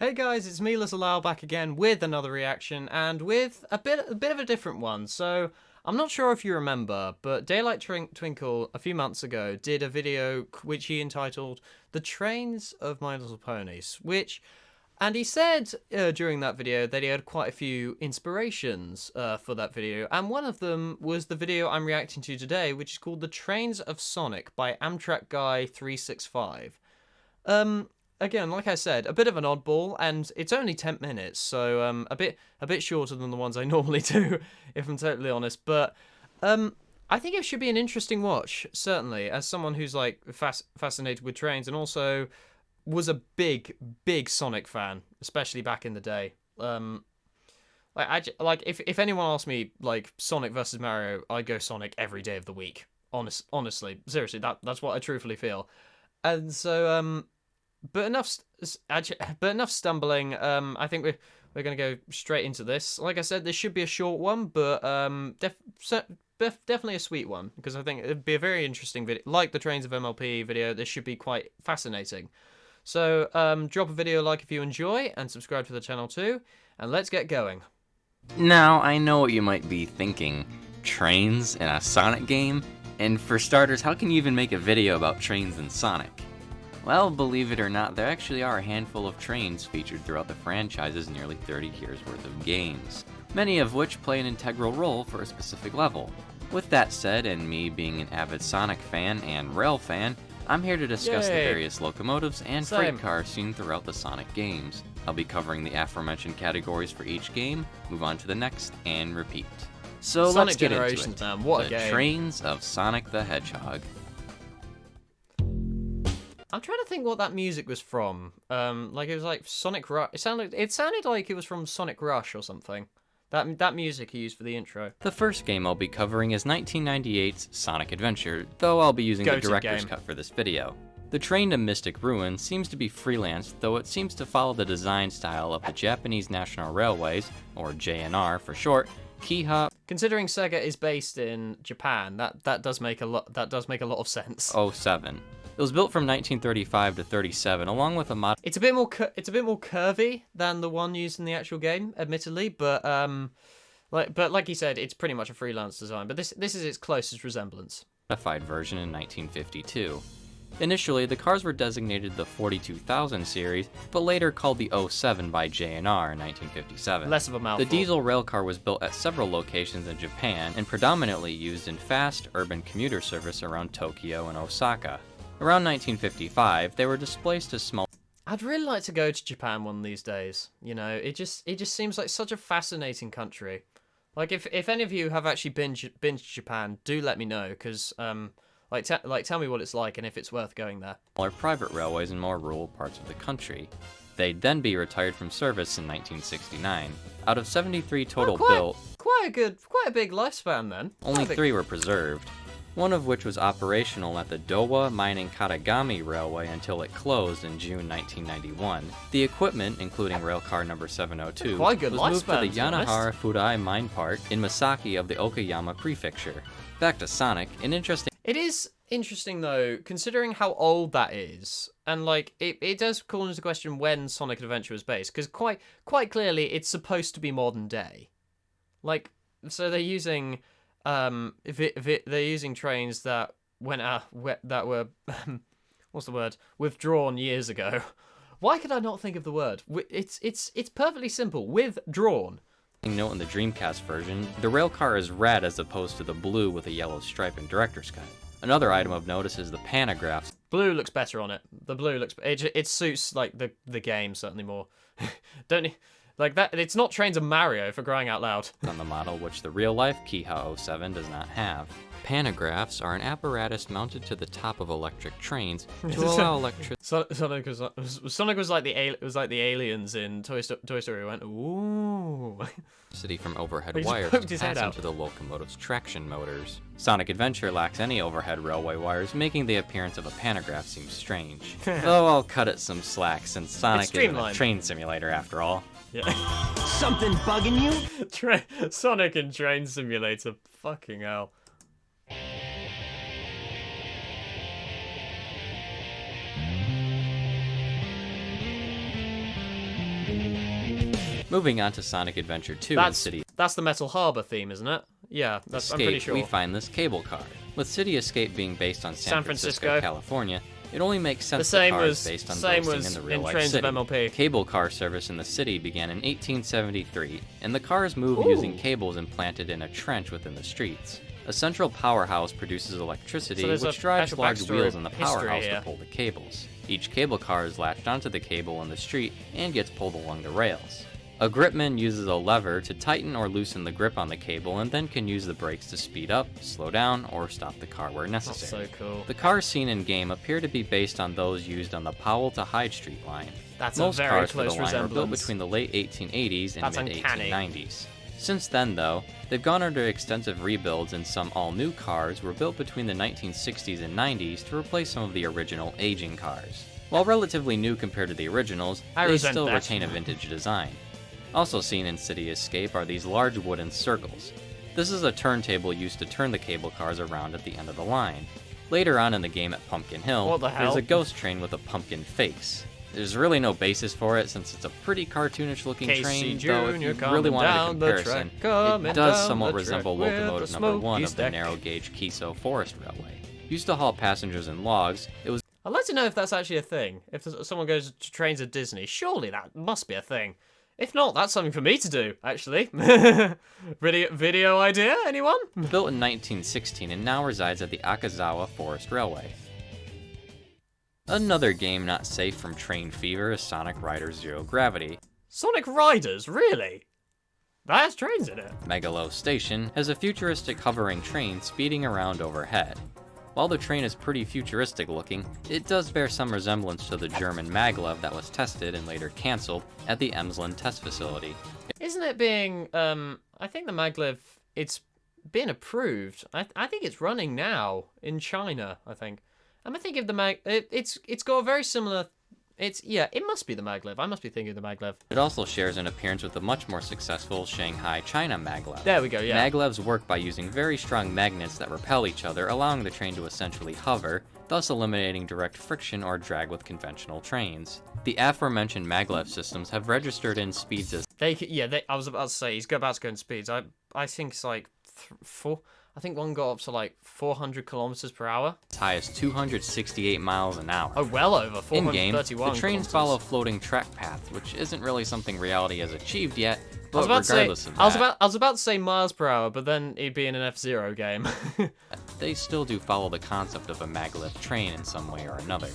Hey guys, it's me, Allow, back again with another reaction, and with a bit of a different one. So, I'm not sure if you remember, but Daylight Twinkle a few months ago did a video which he entitled "The Trains of My Little Ponies," and he said during that video that he had quite a few inspirations for that video, and one of them was the video I'm reacting to today, which is called "The Trains of Sonic" by Amtrak Guy 365. Again, like I said, a bit of an oddball, and it's only 10 minutes, so a bit shorter than the ones I normally do, if I'm totally honest. But I think it should be an interesting watch, certainly, as someone who's like fascinated with trains and also was a big Sonic fan, especially back in the day. If anyone asked me like Sonic versus Mario, I'd go Sonic every day of the week. Honestly, seriously, that's what I truthfully feel. And so But enough stumbling. I think we're gonna go straight into this. Like I said, this should be a short one, but definitely a sweet one, because I think it'd be a very interesting video. Like the Trains of MLP video, this should be quite fascinating. So drop a video like if you enjoy, and subscribe to the channel too. And let's get going. Now, I know what you might be thinking. Trains in a Sonic game? And for starters, how can you even make a video about trains in Sonic? Well, believe it or not, there actually are a handful of trains featured throughout the franchise's nearly 30 years worth of games, many of which play an integral role for a specific level. With that said, and me being an avid Sonic fan and rail fan, I'm here to discuss the various locomotives and freight cars seen throughout the Sonic games. I'll be covering the aforementioned categories for each game, move on to the next, and repeat. So let's get into it. The Trains of Sonic the Hedgehog. I'm trying to think what that music was from. Like it was like Sonic Rush. It sounded like it was from Sonic Rush or something. That music he used for the intro. The first game I'll be covering is 1998's Sonic Adventure, though I'll be using the director's cut for this video. The train to Mystic Ruin seems to be freelanced, though it seems to follow the design style of the Japanese National Railways, or JNR for short, Kiha. Considering Sega is based in Japan, that does make a lot of sense. 07. It was built from 1935 to 37, along with a mod. It's a bit more curvy than the one used in the actual game, admittedly, but like you said, it's pretty much a freelance design. But this is its closest resemblance. Modified version in 1952. Initially, the cars were designated the 42,000 series, but later called the 07 by JNR in 1957. Less of a mouthful. The diesel railcar was built at several locations in Japan and predominantly used in fast urban commuter service around Tokyo and Osaka. Around 1955, they were displaced to small. I'd really like to go to Japan one of these days. You know, it just seems like such a fascinating country. Like if any of you have actually been to Japan, do let me know, because tell me what it's like and if it's worth going there. Smaller private railways in more rural parts of the country. They'd then be retired from service in 1969. Out of 73 total built, quite a big lifespan then. Only 3 were preserved. One of which was operational at the Dowa Mining Katagami Railway until it closed in June 1991. The equipment, including railcar number 702, was moved to the Yanahara Furai Mine Park in Masaki of the Okayama Prefecture. Back to Sonic, It is interesting though, considering how old that is, and like it does call into question when Sonic Adventure was based, because quite clearly it's supposed to be modern day. Like, so they're using they're using trains that were what's the word, withdrawn years ago. Why could I not think of the word? It's perfectly simple. Withdrawn. Note in the Dreamcast version, the railcar is red as opposed to the blue with a yellow stripe in director's cut. Another item of notice is the pantographs. Blue looks better on it. The blue looks it suits like the game certainly more. Don't you? Like that, it's not Trains of Mario, for crying out loud. On the model, which the real-life Kiha 07 does not have. Pantographs are an apparatus mounted to the top of electric trains to allow electricity. Sonic was like the aliens in Toy Story. Went ooh. From overhead wires to pass into the locomotive's traction motors. Sonic Adventure lacks any overhead railway wires, making the appearance of a pantograph seem strange. Though I'll cut it some slack, since Sonic isn't a train simulator after all. Yeah. Something bugging you? Sonic and Train Simulator. Fucking hell. Moving on to Sonic Adventure 2 in That's City the Metal Harbor theme, isn't it? Yeah, I'm pretty Escape, sure. we find this cable car. With City Escape being based on San Francisco, California, it only makes sense that cars based on those seen in the real-life Trains city. of MLP. Cable car service in the city began in 1873, and the cars move using cables implanted in a trench within the streets. A central powerhouse produces electricity, which drives large wheels in the powerhouse to pull the cables. Each cable car is latched onto the cable in the street and gets pulled along the rails. A gripman uses a lever to tighten or loosen the grip on the cable and then can use the brakes to speed up, slow down, or stop the car where necessary. That's so cool. The cars seen in-game appear to be based on those used on the Powell to Hyde Street line. That's Most a very cars close for the line were built resemblance. between the late 1880s and That's uncanny. mid-1890s. Since then, though, they've gone under extensive rebuilds, and some all-new cars were built between the 1960s and 90s to replace some of the original aging cars. While relatively new compared to the originals, they still retain a vintage design. Also seen in City Escape are these large wooden circles. This is a turntable used to turn the cable cars around at the end of the line. Later on in the game at Pumpkin Hill, there's a ghost train with a pumpkin face. There's really no basis for it since it's a pretty cartoonish looking train, though if you really wanted a comparison, it does somewhat resemble locomotive number 1 of the narrow gauge Kiso Forest Railway. Used to haul passengers and logs, it was I'd like to know if that's actually a thing. If someone goes to trains at Disney, surely that must be a thing. If not, that's something for me to do, actually. Video idea, anyone? built in 1916 and now resides at the Akazawa Forest Railway. Another game not safe from train fever is Sonic Riders Zero Gravity. Sonic Riders, really? That has trains in it. Megalo Station has a futuristic hovering train speeding around overhead. While the train is pretty futuristic looking, it does bear some resemblance to the German maglev that was tested and later cancelled at the Emsland test facility. Isn't it being, I think the maglev, it's been approved. I think it's running now in China, I think. I'm thinking of the it's got a very similar, it must be the maglev. I must be thinking of the maglev. It also shares an appearance with the much more successful Shanghai China maglev. There we go, yeah. Maglevs work by using very strong magnets that repel each other, allowing the train to essentially hover, thus eliminating direct friction or drag with conventional trains. The aforementioned maglev systems have registered in speeds as I was about to say, he's about to go in speeds. I think it's like I think one got up to like 400 kilometers per hour. as high as 268 miles an hour. Oh, well over 431. In-game, the trains follow floating track paths, which isn't really something reality has achieved yet, but regardless of that, I was about to say miles per hour, but then it'd be in an F-Zero game. they still do follow the concept of a maglev train in some way or another.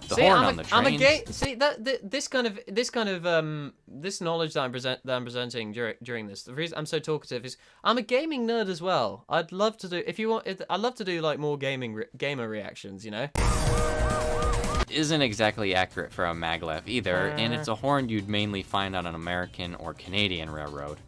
The See, horn on the trains... this knowledge that I'm presenting during this. The reason I'm so talkative is I'm a gaming nerd as well. I'd love to do like more gamer reactions, you know. Isn't exactly accurate for a maglev either, and it's a horn you'd mainly find on an American or Canadian railroad.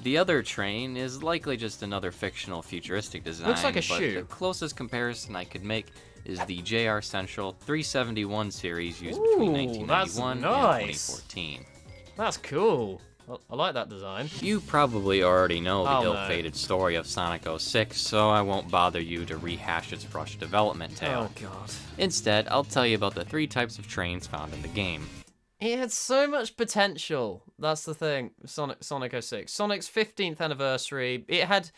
The other train is likely just another fictional futuristic design, looks like a but shoe. the closest comparison I could make is the JR Central 371 series used between 1991 and 2014. That's cool. I like that design. You probably already know the ill-fated story of Sonic 06, so I won't bother you to rehash its rushed development tale. Oh god. Instead, I'll tell you about the 3 types of trains found in the game. It had so much potential. That's the thing. Sonic 06. Sonic's 15th anniversary. It had,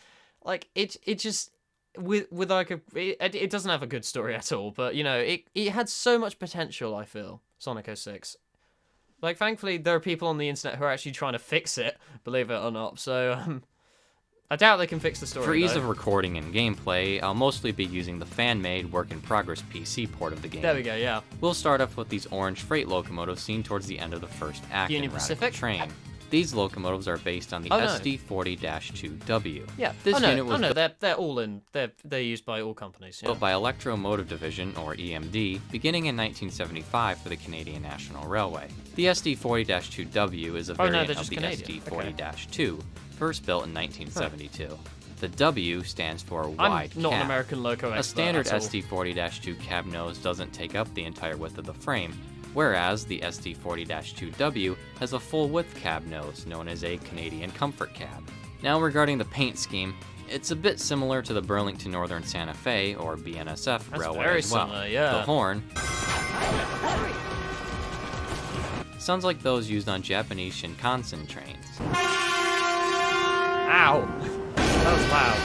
like, it just with like it doesn't have a good story at all. But you know, it had so much potential. I feel Sonic 06. Like, thankfully, there are people on the internet who are actually trying to fix it, believe it or not. So, I doubt they can fix the story. For ease of recording and gameplay, I'll mostly be using the fan-made, work-in-progress PC port of the game. There we go, yeah. We'll start off with these orange freight locomotives seen towards the end of the first act Union in Pacific? Radical Train. These locomotives are based on the SD40-2W. Yeah. This unit was they're all in. They're used by all companies. Yeah. built by Electromotive Division, or EMD, beginning in 1975 for the Canadian National Railway. The SD40-2W is a variant of the SD40-2, first built in 1972. The W stands for wide I'm not cab. an American loco expert. A standard at all. SD40-2 cab nose doesn't take up the entire width of the frame, whereas the SD40-2W has a full-width cab nose, known as a Canadian Comfort Cab. Now regarding the paint scheme, it's a bit similar to the Burlington Northern Santa Fe, or BNSF, railway very as well. similar, yeah. The horn sounds like those used on Japanese Shinkansen trains. Ow! That was loud.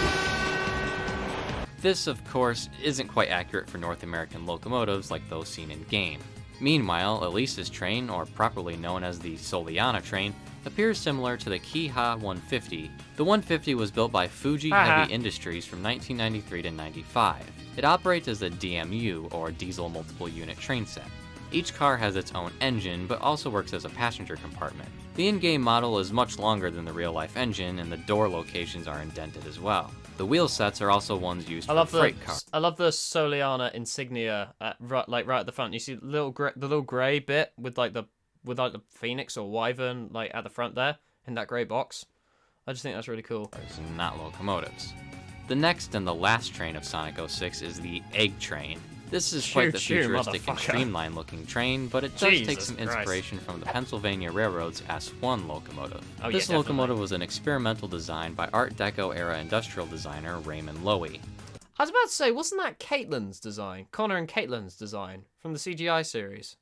This, of course, isn't quite accurate for North American locomotives like those seen in-game. Meanwhile, Elisa's train, or properly known as the Soliana train, appears similar to the Kiha 150. The 150 was built by Fuji Heavy Industries from 1993 to 95. It operates as a DMU, or Diesel Multiple Unit Train Set. Each car has its own engine, but also works as a passenger compartment. The in-game model is much longer than the real-life engine, and the door locations are indented as well. The wheel sets are also ones used for freight cars. I love the Soliana insignia, right at the front. You see the little grey bit with the phoenix or wyvern at the front there in that grey box. I just think that's really cool. Not locomotives. The next and the last train of Sonic 06 is the Egg Train. This is quite the futuristic and streamlined looking train, but it does take some inspiration from the Pennsylvania Railroad's S1 locomotive. This locomotive was an experimental design by Art Deco era industrial designer Raymond Loewy. I was about to say, wasn't that Caitlin's design? Connor and Caitlin's design from the CGI series?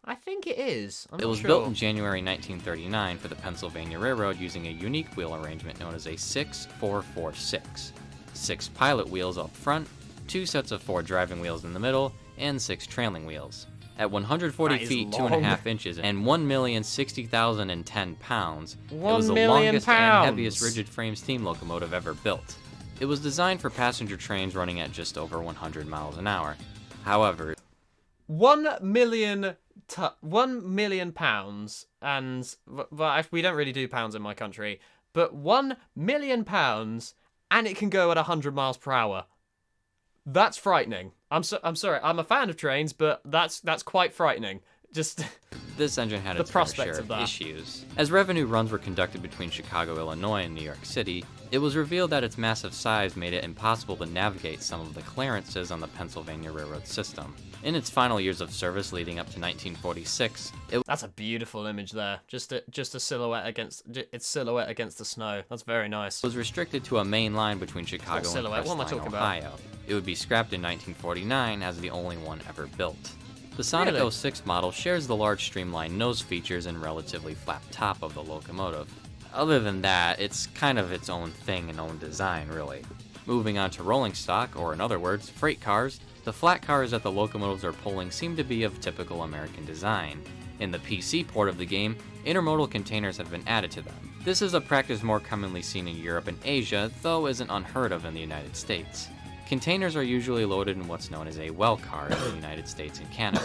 I think it is. It was built in January 1939 for the Pennsylvania Railroad using a unique wheel arrangement known as a 6-4-4-6. 6 pilot wheels up front, 2 sets of 4 driving wheels in the middle, and 6 trailing wheels. At 140 feet, 2.5 inches, and 1,060,010 pounds, it was the longest and heaviest rigid frame steam locomotive ever built. It was designed for passenger trains running at just over 100 miles an hour. However, 1 million pounds, and well, we don't really do pounds in my country, but 1 million pounds, and it can go at 100 miles per hour. That's frightening. I'm sorry. I'm a fan of trains, but that's quite frightening. Just this engine had its fair share of issues. As revenue runs were conducted between Chicago, Illinois, and New York City, it was revealed that its massive size made it impossible to navigate some of the clearances on the Pennsylvania Railroad system. In its final years of service leading up to 1946, that's a beautiful image there. Just a silhouette against the snow. That's very nice. It was restricted to a main line between Chicago and Crestline, Ohio. It would be scrapped in 1949 as the only one ever built. The Sonic 06 model shares the large streamlined nose features and relatively flat top of the locomotive. Other than that, it's kind of its own thing and own design, really. Moving on to rolling stock, or in other words, freight cars, the flat cars that the locomotives are pulling seem to be of typical American design. In the PC port of the game, intermodal containers have been added to them. This is a practice more commonly seen in Europe and Asia, though isn't unheard of in the United States. Containers are usually loaded in what's known as a well car in the United States and Canada.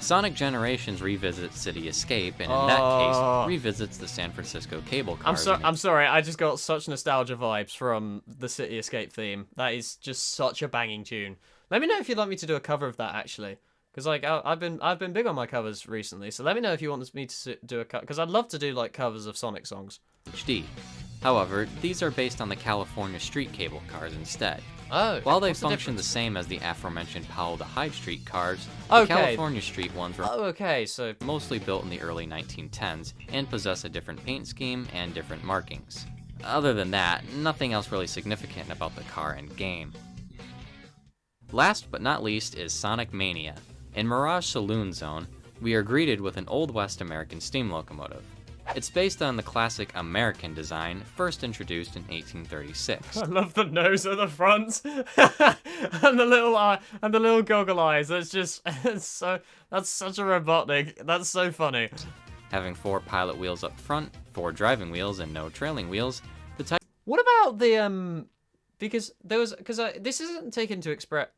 Sonic Generations revisits City Escape, and in that case, revisits the San Francisco cable car. I'm sorry, I just got such nostalgia vibes from the City Escape theme. That is just such a banging tune. Let me know if you'd like me to do a cover of that, actually. Because I've been big on my covers recently, so let me know if you want me to do a cover, because I'd love to do covers of Sonic songs. HD. However, these are based on the California street cable cars instead. Oh, while they function the same as the aforementioned Powell to Hyde Street cars, the California Street ones were so mostly built in the early 1910s and possess a different paint scheme and different markings. Other than that, nothing else really significant about the car and game. Last but not least is Sonic Mania. In Mirage Saloon Zone, we are greeted with an Old West American steam locomotive. It's based on the classic American design, first introduced in 1836. I love the nose at the front, and the little eye, and the little goggle eyes. That's such a robotic. That's so funny. Having 4 pilot wheels up front, 4 driving wheels, and no trailing wheels. What about the Because this isn't taken to express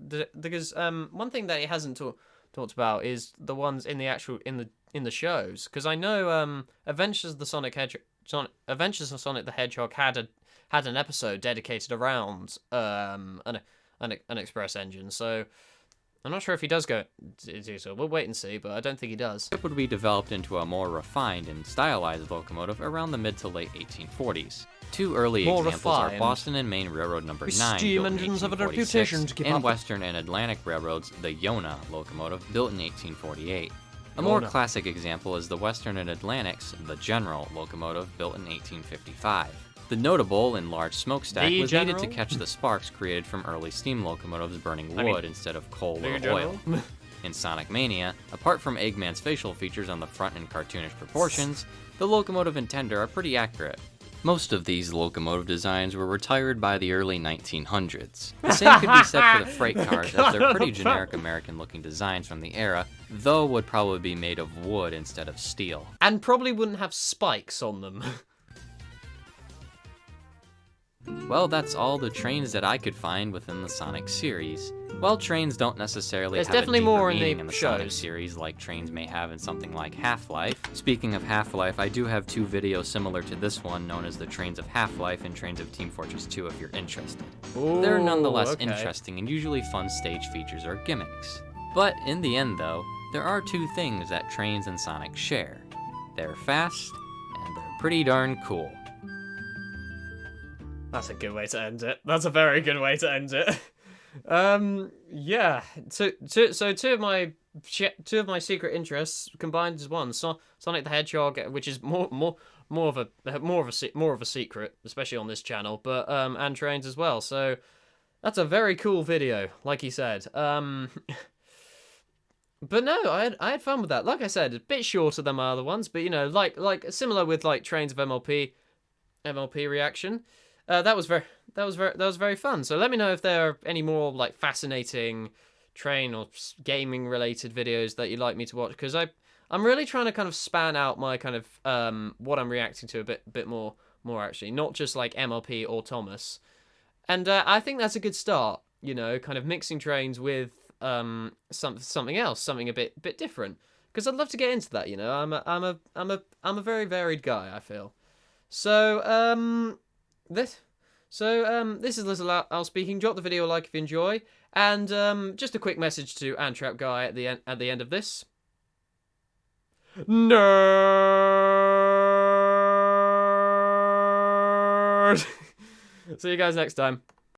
because one thing that it hasn't talked about is the ones in the shows, because I know Adventures of Sonic the Hedgehog had an episode dedicated around an express engine, so I'm not sure if he does go do so. We'll wait and see, but I don't think he does. It would be developed into a more refined and stylized locomotive around the mid to late 1840s. 2 early examples are Boston and Maine Railroad No. 9, steam built in engines have a reputation to keep and up. Western and Atlantic Railroads, the Yonah locomotive, built in 1848. A more classic example is the Western and Atlantic's The General locomotive, built in 1855. The notable and large smokestack was needed to catch the sparks created from early steam locomotives burning wood instead of coal or oil. In Sonic Mania, apart from Eggman's facial features on the front and cartoonish proportions, the locomotive and tender are pretty accurate. Most of these locomotive designs were retired by the early 1900s. The same could be said for the freight cars, as they're pretty generic American-looking designs from the era, though would probably be made of wood instead of steel. And probably wouldn't have spikes on them. Well, that's all the trains that I could find within the Sonic series. While trains don't necessarily have definitely a deeper more in meaning the in the Sonic shows. series like trains may have in something like Half-Life. Speaking of Half-Life, I do have 2 videos similar to this one known as the Trains of Half-Life and Trains of Team Fortress 2 if you're interested. They're nonetheless okay. interesting and usually fun stage features or gimmicks. But in the end though, there are 2 things that trains and Sonic share. They're fast, and they're pretty darn cool. That's a good way to end it. That's a very good way to end it. Yeah. So two of my secret interests combined as one. Sonic the Hedgehog, which is more of a secret, especially on this channel, but and trains as well. So that's a very cool video, like he said. But no, I had fun with that. Like I said, a bit shorter than my other ones, but you know, like similar with like Trains of MLP reaction. That was very fun. So let me know if there are any more like fascinating train or gaming related videos that you'd like me to watch, because I'm really trying to kind of span out my kind of what I'm reacting to a bit more actually, not just like MLP or Thomas. And I think that's a good start, you know, kind of mixing trains with something else, something a bit different, because I'd love to get into that, you know. I'm a very varied guy, I feel. So this is Little Al speaking. Drop the video a like if you enjoy, and just a quick message to Antrap Guy at the end of this. Nerd. See you guys next time.